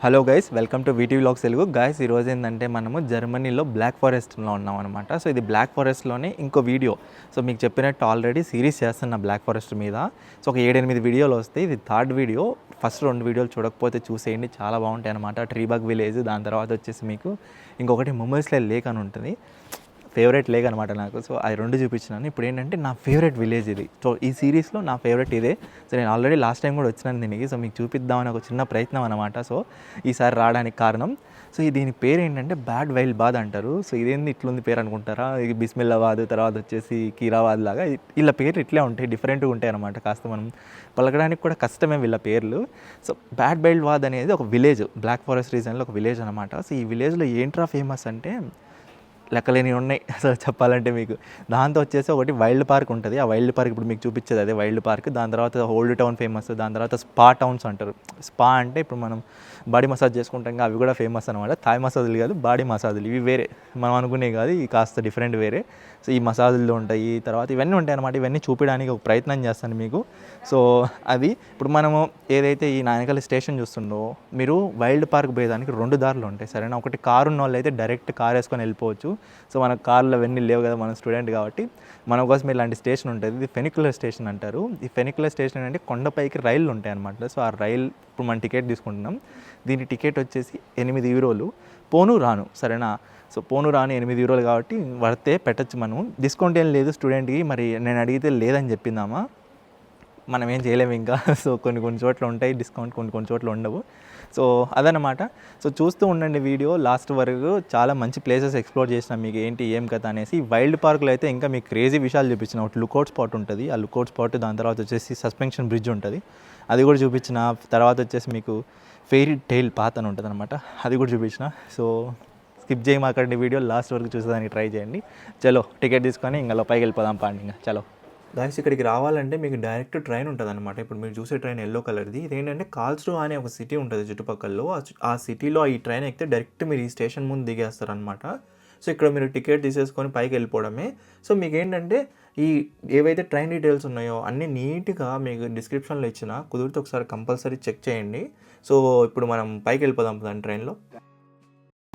Hello guys, welcome to వీటీ vlogs Telugu. Guys, ఈరోజు ఏంటంటే మనము జర్మనీలో బ్లాక్ ఫారెస్ట్లో ఉన్నాం అనమాట. సో ఇది బ్లాక్ ఫారెస్ట్లోనే ఇంకో వీడియో. సో మీకు చెప్పినట్టు ఆల్రెడీ సిరీస్ చేస్తున్న బ్లాక్ ఫారెస్ట్ మీద. సో ఒక 7-8 వీడియోలు వస్తాయి. ఇది థర్డ్ వీడియో. ఫస్ట్ 2 వీడియోలు చూడకపోతే చూసేయండి, చాలా బాగుంటాయి అనమాట. ట్రీబగ్ విలేజ్, దాని తర్వాత వచ్చేసి మీకు ఇంకొకటి ముంబైస్లో లేక్ అని ఉంటుంది, ఫేవరెట్ లేక్ అనమాట నాకు. సో అది 2 చూపించినాను. ఇప్పుడు ఏంటంటే నా ఫేవరెట్ విలేజ్ ఇది. సో ఈ సిరీస్లో నా ఫేవరెట్ ఇదే. సో నేను ఆల్రెడీ లాస్ట్ టైం కూడా వచ్చినాను దీనికి. సో మీకు చూపిద్దామని ఒక చిన్న ప్రయత్నం అనమాట. సో ఈసారి రావడానికి కారణం, సో దీని పేరు ఏంటంటే బ్యాడ్ వైల్డ్ బాద్ అంటారు. సో ఇదేంది ఇట్లుంది పేరు అనుకుంటారా? ఇది బిస్మిల్లాబాద్, తర్వాత వచ్చేసి కీరాబాద్ లాగా వీళ్ళ పేర్లు ఇట్లే ఉంటాయి, డిఫరెంట్గా ఉంటాయి అనమాట. కాస్త మనం పలకడానికి కూడా కష్టమే వీళ్ళ పేర్లు. సో బ్యాడ్ వైల్డ్ బాద్ అనేది ఒక విలేజ్, బ్లాక్ ఫారెస్ట్ రీజన్లో ఒక విలేజ్ అనమాట. సో ఈ విలేజ్లో ఏంట్రా ఫేమస్ అంటే లెక్కలేని ఉన్నాయి అసలు చెప్పాలంటే మీకు. దాంతో వచ్చేసి ఒకటి వైల్డ్ పార్క్ ఉంటుంది. ఆ వైల్డ్ పార్క్ ఇప్పుడు మీకు చూపించేది అదే వైల్డ్ పార్క్. దాని తర్వాత ఓల్డ్ టౌన్ ఫేమస్. దాని తర్వాత స్పా టౌన్స్ అంటారు. స్పా అంటే ఇప్పుడు మనం బాడీ మసాజ్ చేసుకుంటాం, అవి కూడా ఫేమస్ అనమాట. థాయ్ మసాజులు కాదు, బాడీ మసాజులు. ఇవి వేరే, మనం అనుకునే కాదు, ఇవి కాస్త డిఫరెంట్ వేరే. సో ఈ మసాజులు ఉంటాయి, తర్వాత ఇవన్నీ ఉంటాయి అనమాట. ఇవన్నీ చూపించడానికి ఒక ప్రయత్నం చేస్తాను మీకు. సో అది ఇప్పుడు మనము ఏదైతే ఈ నాయకల్ స్టేషన్ చూస్తుండో, మీరు వైల్డ్ పార్క్ పోయేదానికి 2 దారులు ఉంటాయి, సరేనా? ఒకటి కారు ఉన్న వాళ్ళు అయితే డైరెక్ట్ కార్ వేసుకొని వెళ్ళిపోవచ్చు. సో మన కార్లు అవన్నీ లేవు కదా, మనం స్టూడెంట్ కాబట్టి మన కోసం ఇలాంటి స్టేషన్ ఉంటుంది. ఇది ఫెనిక్యులర్ స్టేషన్ అంటారు. ఈ ఫెనిక్యులర్ స్టేషన్ అంటే కొండపైకి రైళ్ళు ఉంటాయి అనమాట. సో ఆ రైల్ ఇప్పుడు మనం టికెట్ తీసుకుంటున్నాం. దీని టికెట్ వచ్చేసి 8 యూరోలు, పోను రాను, సరేనా? సో పోను రాను 8 యూరోలు కాబట్టి వర్తే, పెట్టచ్చు మనం. డిస్కౌంట్ ఏం లేదు స్టూడెంట్కి. మరి నేను అడిగితే లేదని చెప్పిందామా, మనం ఏం చేయలేము ఇంకా. సో కొన్ని చోట్ల ఉంటాయి డిస్కౌంట్, కొన్ని చోట్ల ఉండవు. సో అదనమాట. సో చూస్తూ ఉండండి వీడియో లాస్ట్ వరకు. చాలా మంచి ప్లేసెస్ ఎక్స్ప్లోర్ చేసినాం, మీకు ఏంటి ఏం కథ అనేసి. వైల్డ్ పార్క్లో అయితే ఇంకా మీకు క్రేజీ విషయాలు చూపించిన. ఒకటి లుకౌట్ స్పాట్ ఉంటుంది, ఆ లుకౌట్ స్పాట్. దాని తర్వాత వచ్చేసి సస్పెన్షన్ బ్రిడ్జ్ ఉంటుంది, అది కూడా చూపించిన. తర్వాత వచ్చేసి మీకు ఫెయిరీ టైల్ పాత్ అని ఉంటుంది అనమాట, అది కూడా చూపించిన. సో స్కిప్ చేయమాకండి వీడియో, లాస్ట్ వరకు చూసేదానికి ట్రై చేయండి. చలో టికెట్ తీసుకొని ఇంకా పైకి వెళ్ళిపోదాం పాండి. ఇంకా చలో గాయస్, ఇక్కడికి రావాలంటే మీకు డైరెక్ట్ ట్రైన్ ఉంటుంది అనమాట. ఇప్పుడు మీరు చూసే ట్రైన్ ఎల్లో కలర్ది. ఇదేంటంటే కాల్స్రూ అనే ఒక సిటీ ఉంటుంది చుట్టుపక్కల. ఆ సిటీలో ఈ ట్రైన్ ఎక్కితే డైరెక్ట్ మీరు ఈ స్టేషన్ ముందు దిగేస్తారనమాట. సో ఇక్కడ మీరు టికెట్ తీసేసుకొని పైకి వెళ్ళిపోవడమే. సో మీకు ఏంటంటే ఈ ఏవైతే ట్రైన్ డీటెయిల్స్ ఉన్నాయో అన్నీ నీట్గా మీకు డిస్క్రిప్షన్లో ఇచ్చిన, కుదిరితే ఒకసారి కంపల్సరీ చెక్ చేయండి. సో ఇప్పుడు మనం పైకి వెళ్ళిపోదాం దాని ట్రైన్లో.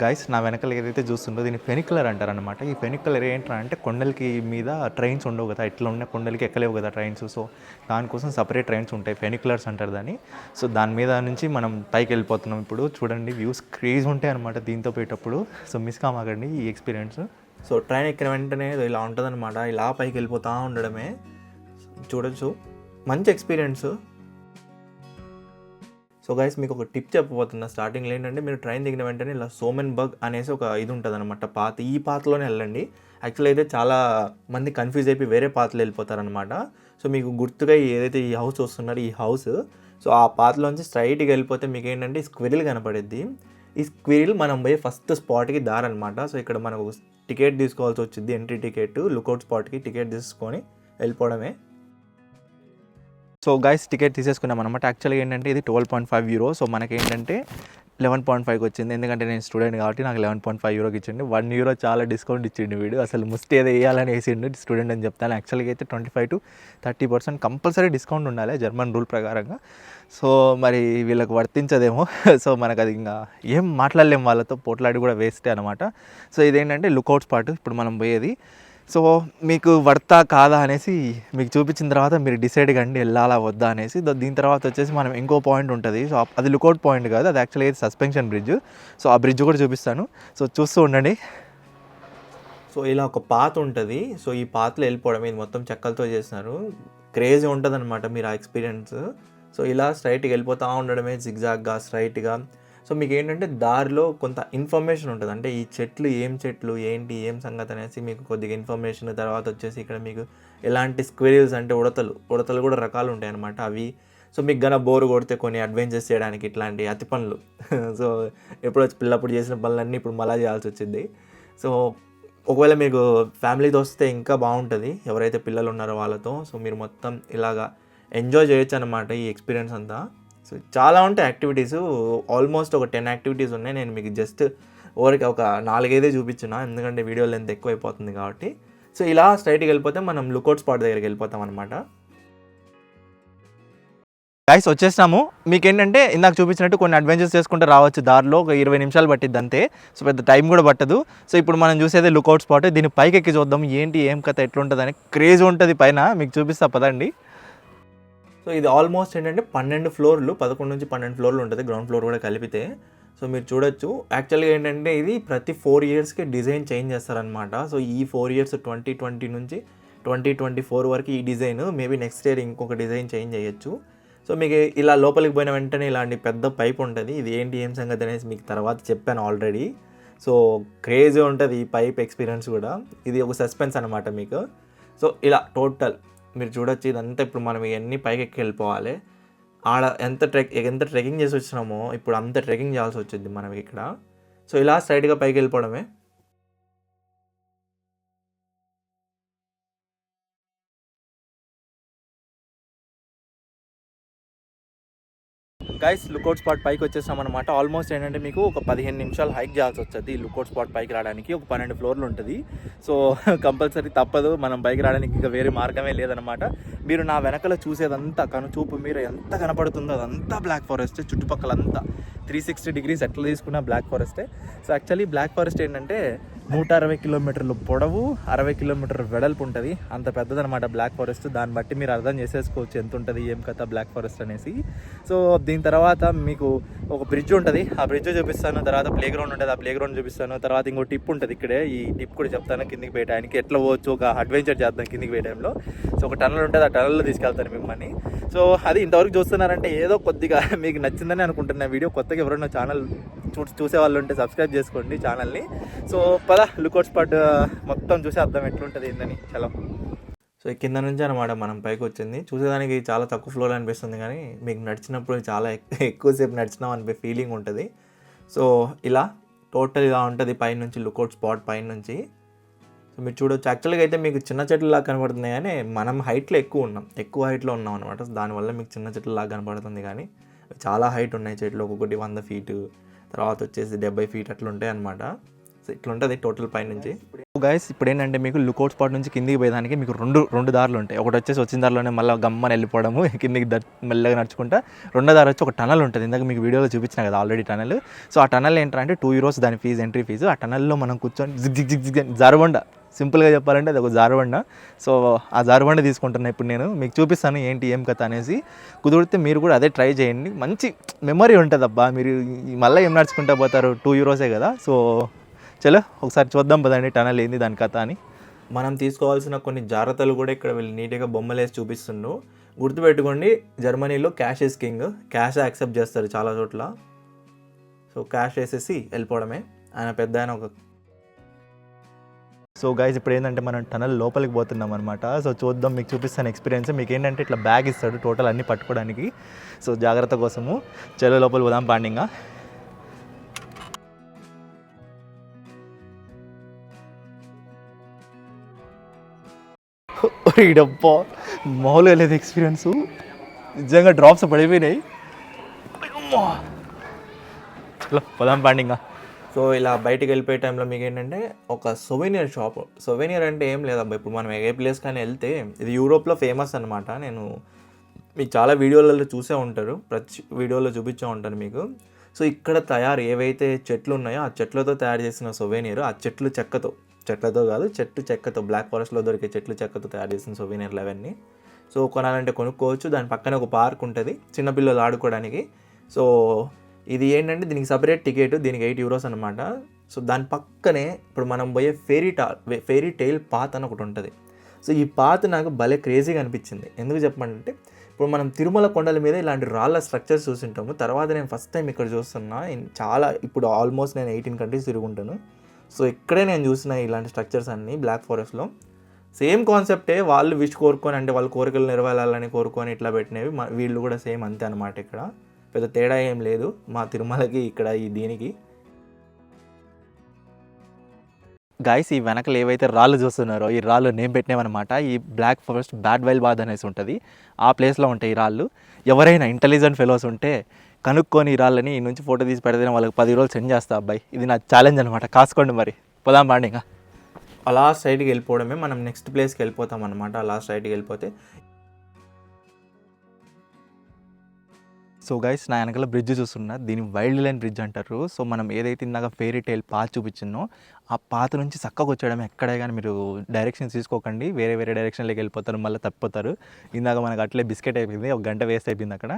గైస్, నా వెనకాల ఏదైతే చూస్తుందో దీన్ని ఫెనిక్యులర్ అంటారనమాట. ఈ ఫెనిక్యులర్ ఏంటంటే అంటే కొండలకి మీద ట్రైన్స్ ఉండవు కదా, ఇట్లా ఉన్న కొండలకి ఎక్కలేవు కదా ట్రైన్స్. సో దానికోసం సపరేట్ ట్రైన్స్ ఉంటాయి, ఫెనిక్యులర్స్ అంటారు దాన్ని. సో దాని మీద నుంచి మనం పైకి వెళ్ళిపోతున్నాం. ఇప్పుడు చూడండి, వ్యూస్ క్రేజ్ ఉంటాయి అనమాట దీంతో పోయేటప్పుడు. సో మిస్ కామాకండి ఈ ఎక్స్పీరియన్స్. సో ట్రైన్ ఎక్కిన వెంటనే ఇలా ఉంటుంది అనమాట, ఇలా పైకి వెళ్ళిపోతూ ఉండడమే. చూడొచ్చు, మంచి ఎక్స్పీరియన్స్. సో గైస్, మీకు ఒక టిప్ చెప్పబోతున్నా స్టార్టింగ్లో. ఏంటంటే మీరు ట్రైన్ దిగిన వెంటనే ఇలా సోమెన్బర్గ్ అనేసి ఒక ఇది ఉంటుంది అనమాట, పాత్. ఈ పాత్లోనే వెళ్ళండి. యాక్చువల్ అయితే చాలా మంది కన్ఫ్యూజ్ అయిపోయి వేరే పాత్లో వెళ్ళిపోతారనమాట. సో మీకు గుర్తుగా ఏదైతే ఈ హౌస్ వస్తున్నారో ఈ హౌస్, సో ఆ పాత్లోంచి స్ట్రైట్గా వెళ్ళిపోతే మీకు ఏంటంటే ఈ స్క్విరిల్ కనపడిద్ది. ఈ స్క్విరిల్ మనం పోయి ఫస్ట్ స్పాట్కి దారనమాట. సో ఇక్కడ మనకు టికెట్ తీసుకోవాల్సి వచ్చింది, ఎంట్రీ టికెట్. లుకౌట్ స్పాట్కి టికెట్ తీసుకొని వెళ్ళిపోవడమే. సో గైస్, టికెట్ తీసేసుకున్నాం అనమాట. యాక్చువల్గా ఏంటంటే ఇది 12.5 యూరో. సో మనకి ఏంటంటే 11.5కి వచ్చింది, ఎందుకంటే నేను స్టూడెంట్ కాబట్టి నాకు 11.5 యూరోకి ఇచ్చిండు. 1 యూరో చాలా డిస్కౌంట్ ఇచ్చిండు వీడు. అసలు ముష్టి ఏదో వేయాలని వేసిండు, స్టూడెంట్ అని చెప్తాను. యాక్చువల్గా అయితే 25 to 30% కంపల్సరీ డిస్కౌంట్ ఉండాలి జర్మన్ రూల్ ప్రకారంగా. సో మరి వీళ్ళకి వర్తించదేమో. సో మనకు అది ఇంకా ఏం మాట్లాడలేము వాళ్ళతో, పోట్లాడి కూడా వేస్టే అనమాట. సో ఇదేంటంటే లుకౌట్ స్పాట్ ఇప్పుడు మనం పోయేది. సో మీకు వర్తా కాదా అనేసి మీకు చూపించిన తర్వాత మీరు డిసైడ్ కండి వెళ్ళాలా వద్దా అనేసి. దీని తర్వాత వచ్చేసి మనం ఇంకో పాయింట్ ఉంటుంది. సో అది లుకౌట్ పాయింట్ కాదు, అది యాక్చువల్లీ అయితే సస్పెన్షన్ బ్రిడ్జ్. సో ఆ బ్రిడ్జ్ కూడా చూపిస్తాను, సో చూస్తూ ఉండండి. సో ఇలా ఒక పాత్ ఉంటుంది. సో ఈ పాత్లో వెళ్ళిపోవడం, ఇది మొత్తం చెక్కలతో చేసినారు. క్రేజీ ఉంటుంది అనమాట మీరు ఆ ఎక్స్పీరియన్స్. సో ఇలా స్ట్రైట్గా వెళ్ళిపోతూ ఉండడమే, జిగ్జాగ్గా స్ట్రైట్గా. సో మీకు ఏంటంటే దారిలో కొంత ఇన్ఫర్మేషన్ ఉంటుంది, అంటే ఈ చెట్లు ఏం చెట్లు ఏంటి ఏం సంగతి అనేసి మీకు కొద్దిగా ఇన్ఫర్మేషన్. తర్వాత వచ్చేసి ఇక్కడ మీకు ఎలాంటి స్క్విరిల్స్ అంటే ఉడతలు కూడా రకాలు ఉంటాయి అన్నమాట అవి. సో మీకు గన బోర్ కొడితే కొన్ని అడ్వెంచర్స్ చేయడానికి ఇట్లాంటి అతి పనులు. సో ఎప్పుడు వచ్చి పిల్లప్పుడు చేసిన పనులన్నీ ఇప్పుడు మళ్ళా చేయాల్సి వచ్చింది. సో ఒకవేళ మీకు ఫ్యామిలీతో వస్తే ఇంకా బాగుంటుంది, ఎవరైతే పిల్లలు ఉన్నారో వాళ్ళతో. సో మీరు మొత్తం ఇలాగా ఎంజాయ్ చేయొచ్చు అనమాట ఈ ఎక్స్పీరియన్స్ అంతా. సో చాలా ఉంటాయి యాక్టివిటీస్, ఆల్మోస్ట్ ఒక 10 యాక్టివిటీస్ ఉన్నాయి. నేను మీకు జస్ట్ ఓరికి ఒక 4-5 చూపించిన, ఎందుకంటే వీడియో లెంత్ ఎక్కువ అయిపోతుంది కాబట్టి. సో ఇలా స్ట్రైట్గా వెళ్ళిపోతే మనం లుకౌట్ స్పాట్ దగ్గరికి వెళ్ళిపోతాం అనమాట. గైస్ వచ్చేసినాము. మీకేంటంటే ఇందాక చూపించినట్టు కొన్ని అడ్వెంచర్స్ చేసుకుంటూ రావచ్చు దారిలో. ఒక 20 నిమిషాలు పట్టిద్ది అంతే. సో పెద్ద టైం కూడా పట్టదు. సో ఇప్పుడు మనం చూసేది లుకౌట్ స్పాట్. దీని పైకి ఎక్కి చూద్దాం ఏంటి ఏం కథ ఎట్లుంటుందని. క్రేజ్ ఉంటుంది పైన, మీకు చూపిస్తా పదండి. సో ఇది ఆల్మోస్ట్ ఏంటంటే 12 ఫ్లోర్లు, 11 నుంచి 12 ఫ్లోర్లు ఉంటుంది, గ్రౌండ్ ఫ్లోర్ కూడా కలిపితే. సో మీరు చూడొచ్చు. యాక్చువల్గా ఏంటంటే ఇది ప్రతి 4 ఇయర్స్కి డిజైన్ చేంజ్ చేస్తారనమాట. సో ఈ 4 ఇయర్స్ 2020 నుంచి 2024 వరకు ఈ డిజైన్, మేబీ నెక్స్ట్ ఇయర్ ఇంకొక డిజైన్ చేంజ్ చేయొచ్చు. సో మీకు ఇలా లోపలికి పోయిన వెంటనే ఇలాంటి పెద్ద పైప్ ఉంటుంది. ఇది ఏంటి ఏం సంగతి అనేసి మీకు తర్వాత చెప్పాను ఆల్రెడీ. సో క్రేజీ ఉంటుంది ఈ పైప్ ఎక్స్పీరియన్స్ కూడా. ఇది ఒక సస్పెన్స్ అనమాట మీకు. సో ఇలా టోటల్ మీరు చూడొచ్చు. ఇదంతా ఇప్పుడు మనం ఇవన్నీ పైకి ఎక్కి వెళ్ళిపోవాలి. ఆడ ఎంత ట్రెక్కింగ్ చేసి వచ్చినామో ఇప్పుడు అంత ట్రెక్కింగ్ చేయాల్సి వచ్చింది మనకి ఇక్కడ. సో ఇలా స్ట్రైట్గా పైకి వెళ్ళిపోవడమే. గైస్ లుకౌట్ స్పాట్ పైకి వచ్చేసాం అనమాట. ఆల్మోస్ట్ ఏంటంటే మీకు ఒక 15 నిమిషాలు హైక్ చేయాల్సి వస్తుంది ఈ లుకౌట్ స్పాట్ పైకి రావడానికి. ఒక 12 ఫ్లోర్లు ఉంటుంది. సో కంపల్సరీ తప్పదు, మనం పైకి రావడానికి ఇంకా వేరే మార్గమే లేదనమాట. మీరు నా వెనకలో చూసేదంతా చూపు మీరు ఎంత కనపడుతుందో అదంతా బ్లాక్ ఫారెస్ట్. చుట్టుపక్కలంతా 360 డిగ్రీస్ ఎట్లా తీసుకున్నా బ్లాక్ ఫారెస్టే. సో యాక్చువల్లీ బ్లాక్ ఫారెస్ట్ ఏంటంటే 160 కిలోమీటర్లు పొడవు, 60 కిలోమీటర్ల వెడల్పు ఉంటుంది. అంత పెద్దదనమాట బ్లాక్ ఫారెస్ట్. దాన్ని బట్టి మీరు అర్థం చేసేసుకోవచ్చు ఎంత ఉంటుంది ఏం కథ బ్లాక్ ఫారెస్ట్ అనేసి. సో దీని తర్వాత మీకు ఒక బ్రిడ్జ్ ఉంటుంది, ఆ బ్రిడ్జ్ చూపిస్తాను. తర్వాత ప్లే గ్రౌండ్ ఉంటుంది, ఆ ప్లే గ్రౌండ్ చూపిస్తాను. తర్వాత ఇంకో టిప్ ఉంటుంది ఇక్కడే, ఈ టిప్ కూడా చెప్తాను. కిందికి పోయే టైంకి ఎట్లా పోవచ్చు, ఒక అడ్వెంచర్ చేద్దాం కిందికి పోయే టైంలో. సో ఒక టనల్ ఉంటుంది, ఆ టనల్లో తీసుకెళ్తాను మిమ్మల్ని. సో అది ఇంతవరకు చూస్తున్నారంటే ఏదో కొద్దిగా మీకు నచ్చిందని అనుకుంటున్నా వీడియో. కొత్తగా ఎవరైనా ఛానల్ చూసే వాళ్ళు ఉంటే సబ్స్క్రైబ్ చేసుకోండి ఛానల్ని. సో పద లుకౌట్ స్పాట్ మొత్తం చూసి అర్థం ఎట్లుంటుంది ఏందని చలో. సో కింద నుంచి అనమాట మనం పైకి వచ్చింది. చూసేదానికి చాలా తక్కువ ఫ్లోర్ అనిపిస్తుంది, కానీ మీకు నడిచినప్పుడు చాలా ఎక్కువసేపు నడిచినాం అనిపే ఫీలింగ్ ఉంటుంది. సో ఇలా టోటల్ ఇలా ఉంటుంది పైనుంచి లుకౌట్ స్పాట్ పైనుంచి. సో మీరు చూడవచ్చు. యాక్చువల్గా అయితే మీకు చిన్న చెట్లలాగా కనబడుతున్నాయి, కానీ మనం హైట్లో ఎక్కువ హైట్లో ఉన్నాం అనమాట. దానివల్ల మీకు చిన్న చెట్లలాగా కనబడుతుంది, కానీ చాలా హైట్ ఉన్నాయి చెట్లు. ఒక్కొక్కటి 100 ఫీటు, తర్వాత వచ్చేసి 70 ఫీట్ అట్లా ఉంటాయి అనమాట. సో ఇట్లా ఉంటుంది టోటల్ పైనుంచి. గైస్ ఇప్పుడు ఏంటంటే మీకు లుకౌట్ స్పాట్ నుంచి కిందికి పోయేదానికి మీకు రెండు దారులు ఉంటాయి. ఒకటి వచ్చేసి వచ్చిన దారిలోనే మళ్ళీ గమ్మని వెళ్ళిపోవడము కిందికి మెల్లగా నడుచుకుంటా. రెండో దారి వచ్చి ఒక టనల్ ఉంటుంది. ఇందాక మీకు వీడియోలో చూపించిన కదా ఆల్రెడీ టనల్. సో ఆ టనల్ ఏంటంటే 2 euros దాని ఫీజు, ఎంట్రీ ఫీజు. ఆ టనల్లో మనం కూర్చొని జిగ్ జారుబండ, సింపుల్గా చెప్పాలంటే అది ఒక జారుబండ. సో ఆ జారుబండ తీసుకుంటున్నా ఇప్పుడు నేను మీకు చూపిస్తాను ఏంటి ఏం కథ అనేసి. కుదిరితే మీరు కూడా అదే ట్రై చేయండి, మంచి మెమరీ ఉంటుంది అబ్బా. మీరు మళ్ళీ ఏం నడుచుకుంటా పోతారు, 2 euros కదా. సో చలో ఒకసారి చూద్దాం పదండి టనల్ ఏంది దాని కథ అని. మనం తీసుకోవాల్సిన కొన్ని జాగ్రత్తలు కూడా ఇక్కడ వీళ్ళు నీట్గా బొమ్మలు వేసి చూపిస్తుండ్రు. గుర్తుపెట్టుకోండి, జర్మనీలో cash is king. Cash accept చేస్తారు చాలా చోట్ల. సో క్యాష్ వేసేసి వెళ్ళిపోవడమే. ఆయన పెద్ద ఆయన ఒక. సో గైస్ ఇప్పుడు ఏంటంటే మనం టనల్ లోపలికి పోతున్నాం అనమాట. సో చూద్దాం, మీకు చూపిస్తాను ఎక్స్పీరియన్స్. మీకు ఏంటంటే ఇట్లా బ్యాగ్ ఇస్తాడు టోటల్ అన్నీ పట్టుకోవడానికి. సో జాగ్రత్త కోసము చలో లోపలికి పోదాం పాండింగా. డబ్బా మామూలుగా లేదు ఎక్స్పీరియన్స్. నిజంగా డ్రాప్స్ పడిపోయినాయి. చలో పోదాం పాండింగా. సో ఇలా బయటికి వెళ్ళిపోయే టైంలో మీకు ఏంటంటే ఒక సొవెనియర్ షాప్. సొవెనియర్ అంటే ఏం లేదబ్బా, ఇప్పుడు మనం ఏ ప్లేస్ కానీ వెళ్తే ఇది యూరోప్లో ఫేమస్ అనమాట. నేను మీకు చాలా వీడియోలలో చూసే ఉంటారు, ప్రతి వీడియోలో చూపించే ఉంటాను మీకు. సో ఇక్కడ ఏవైతే చెట్లు ఉన్నాయో ఆ చెట్లతో తయారు చేసిన సొవెనియర్, ఆ చెట్లతో కాదు చెక్కతో, బ్లాక్ ఫారెస్ట్లో దొరికే చెక్కతో తయారు చేసిన సొవెనియర్లు అవన్నీ. సో కొనాలంటే కొనుక్కోవచ్చు. దాని పక్కనే ఒక పార్క్ ఉంటుంది చిన్నపిల్లలు ఆడుకోవడానికి. సో ఇది ఏంటంటే దీనికి సపరేట్ టికెట్, దీనికి 8 euros అనమాట. సో దాని పక్కనే ఇప్పుడు మనం పోయే ఫెయిరీ టైల్ పాత్ అని ఒకటి ఉంటుంది. సో ఈ పాత్ నాకు భలే క్రేజీగా అనిపించింది. ఎందుకు చెప్పమంటే ఇప్పుడు మనం తిరుమల కొండల మీద ఇలాంటి రాళ్ళ స్ట్రక్చర్స్ చూసింటాము. తర్వాత నేను ఫస్ట్ టైం ఇక్కడ చూస్తున్నా. ఇప్పుడు ఆల్మోస్ట్ నేను 18 కంట్రీస్ తిరుగుంటాను. సో ఇక్కడే నేను చూసిన ఇలాంటి స్ట్రక్చర్స్ అన్నీ బ్లాక్ ఫారెస్ట్లో. సేమ్ కాన్సెప్టే, వాళ్ళు విష్ కోరుకొని అంటే వాళ్ళ కోరికలు నెరవేరాలని కోరుకొని ఇట్లా పెట్టినవి. వీళ్ళు కూడా సేమ్ అంతే అనమాట. ఇక్కడ పెద్ద తేడా ఏం లేదు మా తిరుమలకి ఇక్కడ దీనికి. గైస్ ఈ వెనకలు ఏవైతే రాళ్ళు చూస్తున్నారో ఈ రాళ్ళు నేమ్ పెట్టినామన్నమాట. ఈ బ్లాక్ ఫారెస్ట్ బ్యాడ్ వైల్ బాద్ అనేసి ఉంటుంది, ఆ ప్లేస్లో ఉంటాయి ఈ రాళ్ళు. ఎవరైనా ఇంటెలిజెంట్ ఫెలోస్ ఉంటే కనుక్కొని ఈ రాళ్ళని ఈ నుంచి ఫోటో తీసి పెడితే వాళ్ళకి 10 రోజులు సెండ్ చేస్తా అబ్బాయి. ఇది నా ఛాలెంజ్ అనమాట. కాసుకోండి మరి, పోదాం బాండి. ఇంకా అలా సైడ్కి వెళ్ళిపోవడమే, మనం నెక్స్ట్ ప్లేస్కి వెళ్ళిపోతాం అనమాట. అలా సైడ్కి వెళ్ళిపోతే సో గైస్ నా వెనకాల బ్రిడ్జ్ చూస్తున్నా, దీన్ని వైల్డ్ లైన్ బ్రిడ్జ్ అంటారు. సో మనం ఏదైతే ఇందాక ఫెయిరీ టైల్ పాత్ చూపించినో ఆ పాత నుంచి చక్కగా వచ్చేయడం. ఎక్కడే కానీ మీరు డైరెక్షన్స్ తీసుకోకండి, వేరే వేరే డైరెక్షన్లోకి వెళ్ళిపోతారు, మళ్ళీ తప్పిపోతారు. ఇందాక మనకు అట్లే బిస్కెట్ అయిపోయింది, ఒక గంట వేస్ట్ అయిపోయింది అక్కడ.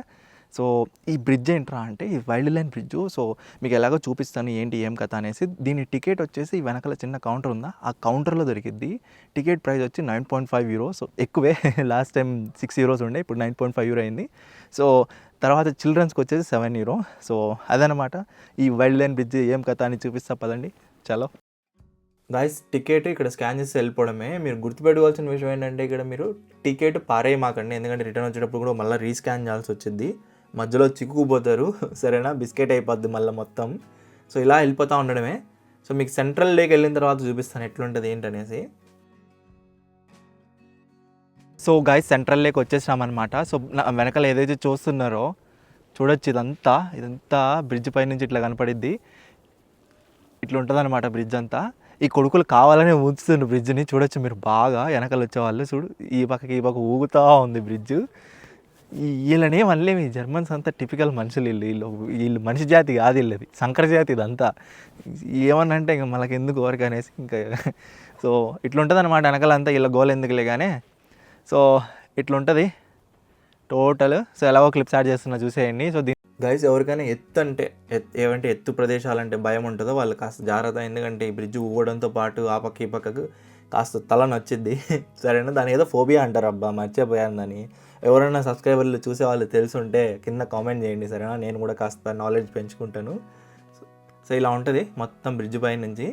సో ఈ బ్రిడ్జ్ ఏంట్రా అంటే ఈ వైల్డ్ లైన్ బ్రిడ్జ్. సో మీకు ఎలాగో చూపిస్తాను ఏంటి ఏం కథ అనేసి. దీని టికెట్ వచ్చేసి వెనకాల చిన్న కౌంటర్ ఉందా, ఆ కౌంటర్లో దొరికిద్ది. టికెట్ ప్రైస్ వచ్చి 9.5 euro. సో ఎక్కువే, లాస్ట్ టైం 6 euros ఉండే, ఇప్పుడు 9.5 euro అయింది. సో తర్వాత చిల్డ్రన్స్కి వచ్చేసి 7 euro. సో అదనమాట ఈ వైల్డ్ లైన్ బ్రిడ్జ్ ఏం కథ అని చూపిస్తా పదండి. చలో గాయస్, టికెట్ ఇక్కడ స్కాన్ చేసి వెళ్ళిపోవడమే. మీరు గుర్తుపెట్టుకోవాల్సిన విషయం ఏంటంటే ఇక్కడ మీరు టికెట్ పారేయమాకండి, ఎందుకంటే రిటర్న్ వచ్చేటప్పుడు కూడా మళ్ళీ రీస్కాన్ చేయాల్సి వచ్చింది. మధ్యలో చిక్కుకుపోతారు, సరేనా, బిస్కెట్ అయిపోద్ది మళ్ళీ మొత్తం. సో ఇలా వెళ్ళిపోతూ ఉండడమే. సో మీకు సెంట్రల్ లేక్ వెళ్ళిన తర్వాత చూపిస్తాను ఎట్లుంటుంది ఏంటనేసి. సో గాయస్ సెంట్రల్ లేక్ వచ్చేసామన్నమాట. సో వెనకాల ఏదైతే చూస్తున్నారో చూడొచ్చు, ఇదంతా బ్రిడ్జ్ పై నుంచి ఇట్లా కనపడిద్ది. ఇట్లా ఉంటుంది అనమాట బ్రిడ్జ్ అంతా. ఈ కొడుకులు కావాలనే ఊగుతున్నారు బ్రిడ్జ్ని, చూడొచ్చు మీరు బాగా. వెనకాల వచ్చేవాళ్ళు చూడు, ఈ పక్కకి ఉంది బ్రిడ్జ్. వీళ్ళనే మళ్ళీ మీ జర్మన్స్ అంతా టిపికల్ మనుషులు. వీళ్ళు మనిషి జాతి కాదు, వీళ్ళది సంకర జాతి ఇదంతా. ఏమన్నా అంటే ఇంకా మనకి ఎందుకు వరకు అనేసి ఇంకా. సో ఇట్లుంటుంది అనమాట వెనకాలంతా. వీళ్ళ గోల్ ఎందుకులే కానీ. సో ఇట్లుంటుంది టోటల్. సో ఎలాగో క్లిప్స్ యాడ్ చేస్తున్నా చూసేయండి. సో గైస్ ఎవరికైనా ఏమంటే ఎత్తు ప్రదేశాలంటే భయం ఉంటుందో వాళ్ళు కాస్త జాగ్రత్త, ఎందుకంటే ఈ బ్రిడ్జ్ ఊగడంతో పాటు ఆ పక్క ఈ పక్కకు కాస్త తల నొచ్చిద్ది, సరేనా. దాని ఏదో ఫోబియా అంటారు, అబ్బా మర్చిపోయాను దాన్ని. ఎవరైనా సబ్స్క్రైబర్లు చూసే వాళ్ళు తెలుసుంటే కింద కామెంట్ చేయండి, సరేనా. నేను కూడా కాస్త నాలెడ్జ్ పెంచుకుంటాను. సో ఇలా ఉంటుంది మొత్తం బ్రిడ్జ్ పై నుంచి.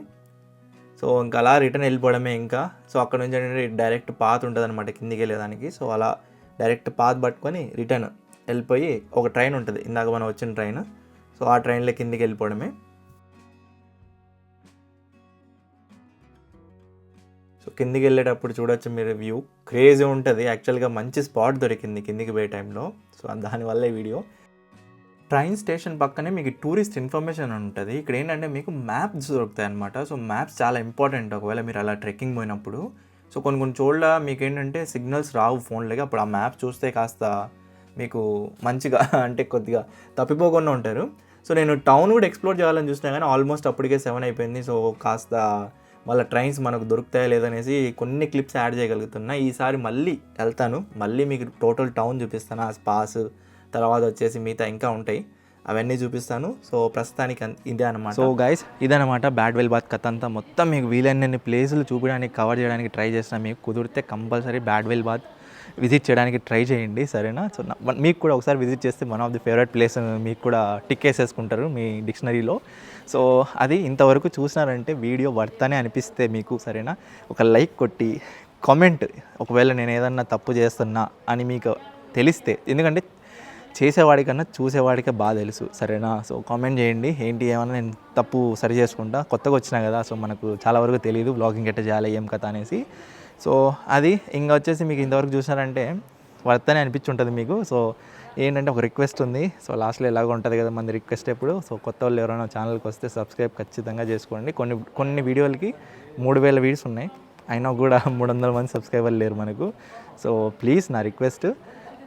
సో ఇంకా అలా రిటర్న్ వెళ్ళిపోవడమే ఇంకా. సో అక్కడ నుంచి ఏంటంటే డైరెక్ట్ పాత్ ఉంటుంది అనమాట కిందికి వెళ్ళేదానికి. సో అలా డైరెక్ట్ పాత్ పట్టుకొని రిటర్న్ వెళ్ళిపోయి ఒక ట్రైన్ ఉంటుంది, ఇందాక మనం వచ్చిన ట్రైన్. సో ఆ ట్రైన్లో కిందికి వెళ్ళిపోవడమే. సో కిందికి వెళ్ళేటప్పుడు చూడొచ్చు మీరు, వ్యూ క్రేజీ ఉంటుంది. యాక్చువల్గా మంచి స్పాట్ దొరికింది కిందికి పోయే టైంలో. సో దానివల్ల ఈ వీడియో. ట్రైన్ స్టేషన్ పక్కనే మీకు టూరిస్ట్ ఇన్ఫర్మేషన్ ఉంటుంది. ఇక్కడ ఏంటంటే మీకు మ్యాప్స్ దొరుకుతాయి అనమాట. సో మ్యాప్స్ చాలా ఇంపార్టెంట్ ఒకవేళ మీరు అలా ట్రెక్కింగ్ పోయినప్పుడు. సో కొన్ని చోట్ల మీకు ఏంటంటే సిగ్నల్స్ రావు ఫోన్లోకి, అప్పుడు ఆ మ్యాప్ చూస్తే కాస్త మీకు మంచిగా అంటే కొద్దిగా తప్పిపోకుండా ఉంటారు. సో నేను టౌన్ కూడా ఎక్స్ప్లోర్ చేయాలని చూసినా కానీ ఆల్మోస్ట్ అప్పటికే 7 అయిపోయింది. సో కాస్త మళ్ళీ ట్రైన్స్ మనకు దొరుకుతాయో లేదనేసి కొన్ని క్లిప్స్ యాడ్ చేయగలుగుతున్నా. ఈసారి మళ్ళీ వెళ్తాను, మళ్ళీ మీకు టోటల్ టౌన్ చూపిస్తాను, ఆ స్పాస్ తర్వాత వచ్చేసి మిగతా ఇంకా ఉంటాయి, అవన్నీ చూపిస్తాను. సో ప్రస్తుతానికి ఇదే అనమాట. సో గైస్ ఇదనమాట బ్యాడ్ వెల్ బాత్ కథ అంతా. మొత్తం మీకు వీలైనన్ని ప్లేసులు చూపించడానికి కవర్ చేయడానికి ట్రై చేసిన. మీకు కుదిరితే కంపల్సరీ బ్యాడ్ వెల్ బాత్ విజిట్ చేయడానికి ట్రై చేయండి, సరేనా. సో మీకు కూడా ఒకసారి విజిట్ చేస్తే one of the favourite place మీకు కూడా టిక్ వేసేసుకుంటారు మీ డిక్షనరీలో. సో అది ఇంతవరకు చూసినారంటే వీడియో వర్తనే అనిపిస్తే మీకు, సరేనా, ఒక లైక్ కొట్టి కామెంట్ ఒకవేళ నేను ఏదన్నా తప్పు చేస్తున్నా అని మీకు తెలిస్తే, ఎందుకంటే చేసేవాడికన్నా చూసేవాడికే బాగా తెలుసు, సరేనా. సో కామెంట్ చేయండి, ఏంటి ఏమన్నా నేను తప్పు సరి చేసుకుంటా. కొత్తగా వచ్చినా కదా, సో మనకు చాలా వరకు తెలియదు బ్లాగింగ్ ఎట్లా చేయాలి ఏం కథ అనేసి. సో అది ఇంకా వచ్చేసి మీకు ఇంతవరకు చూసినారంటే వర్తనే అనిపించుంటుంది మీకు. సో ఏంటంటే ఒక రిక్వెస్ట్ ఉంది. సో లాస్ట్లో ఎలాగో ఉంటుంది కదా మంది రిక్వెస్ట్ ఎప్పుడు. సో కొత్త వాళ్ళు ఎవరైనా ఛానల్కి వస్తే సబ్స్క్రైబ్ ఖచ్చితంగా చేసుకోండి. కొన్ని వీడియోలకి 3000 వ్యూస్ ఉన్నాయి, అయినా కూడా 300 మంది సబ్స్క్రైబర్లు లేరు మనకు. సో ప్లీజ్ నా request,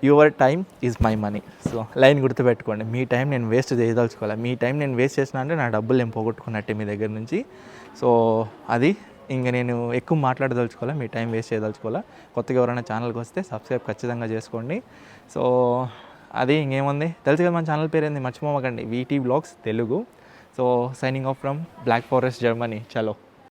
your time is my money. So line గుర్తుపెట్టుకోండి, మీ టైం నేను వేస్ట్ చేయదలుచుకోవాలి. మీ టైం నేను వేస్ట్ చేసిన అంటే నా డబ్బులు నేను పోగొట్టుకున్నట్టే మీ దగ్గర నుంచి. సో అది ఇంకా నేను ఎక్కువ మాట్లాడదలుచుకోవాలా, మీ టైం వేస్ట్ చేయదలుచుకోవాలా. కొత్తగా ఎవరైనా ఛానల్కి వస్తే సబ్స్క్రైబ్ ఖచ్చితంగా చేసుకోండి. సో అది ఇంకేముంది తెలుసు కదా, మన ఛానల్ పేరు ఏంది మర్చిపోమకండి, VT vlogs Telugu. So signing off from Black Forest Germany. చలో.